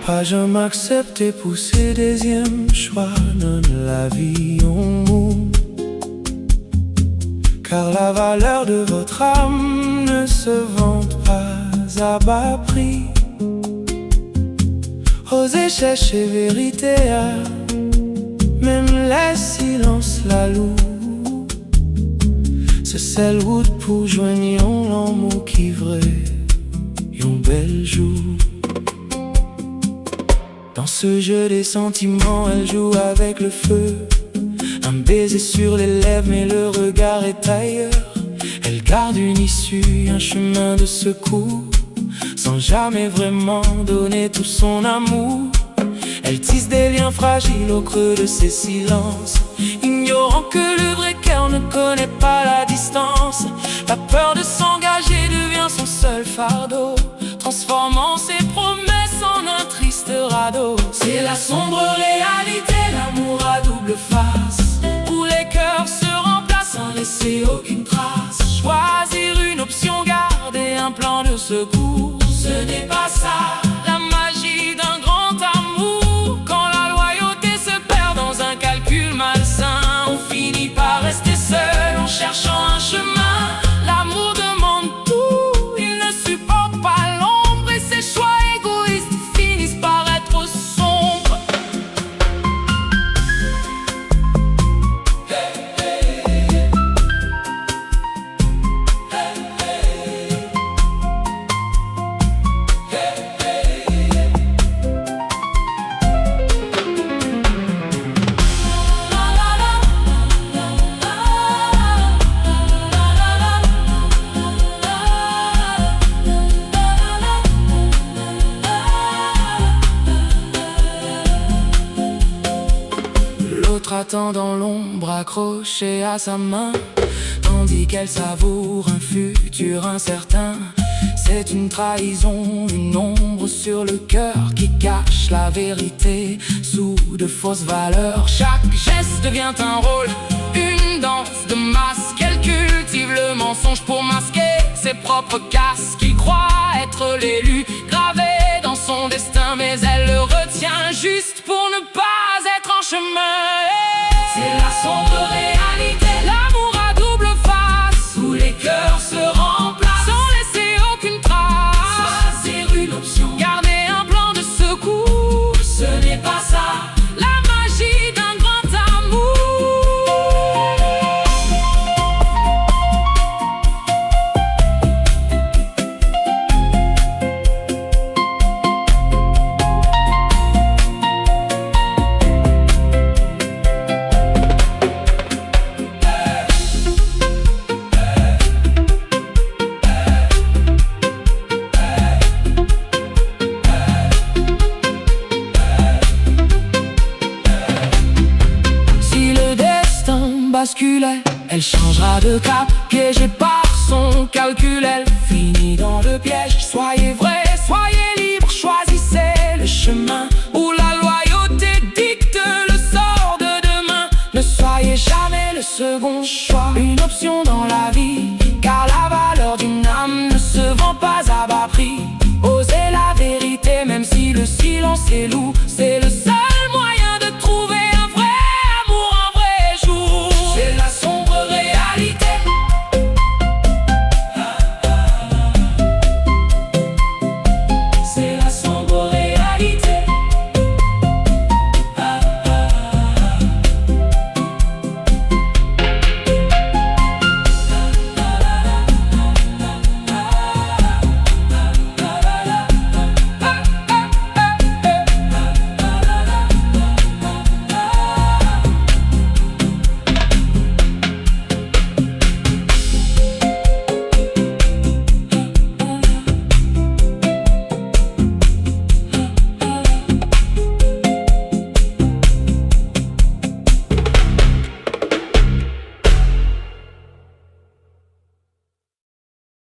Pas jamais accepter pour ses deuxièmes choix. Non, la vie en mou. Car la valeur de votre âme ne se vante pas à bas prix. Osez chercher vérité, même les silences la louent. C'est celle route pour joindre l'amour qui vrai, un bel jour. Dans ce jeu des sentiments, elle joue avec le feu. Un baiser sur les lèvres, mais le regard est ailleurs. Elle garde une issue, un chemin de secours, sans jamais vraiment donner tout son amour. Elle tisse des liens fragiles au creux de ses silences, ignorant que le vrai cœur ne connaît pas la distance. La peur de s'engager devient son seul fardeau, transformant ses promesses en un triste radeau. C'est la sombre réalité, l'amour à double face, où les cœurs se remplacent sans laisser aucune trace. Choisir une option, garder un plan de secours, ce n'est pas ça, la magie d'un grand amour. Quand la loyauté se perd dans un calcul malsain, on finit par rester seul en cherchant un chemin. L'amour demande tout, il ne supporte pas l'ombre, et ses choix égoïstes finissent par être sombres. L'autre attend dans l'ombre accroché à sa main, tandis qu'elle savoure un futur incertain. C'est une trahison, une ombre sur le cœur qui cache la vérité sous de fausses valeurs. Chaque geste devient un rôle, une danse de masque. Elle cultive le mensonge pour masquer ses propres casques. Il croit être l'élu, gravé dans son destin, mais elle le retient juste pour ne pas être en chemin. C'est la sombre réalité, l'amour à double face, où les cœurs se remplacent sans laisser aucune trace. Choisir une option, garder un plan de secours, ce n'est pas ça, la magie d'un grand amour. Elle changera de cap, piégée par son calcul. Elle finit dans le piège. Soyez vrai, soyez libre, choisissez le chemin où la loyauté dicte le sort de demain. Ne soyez jamais le second choix, une option dans la vie, car la valeur d'une âme ne se vend pas à bas prix. Osez la vérité, même si le silence est lourd.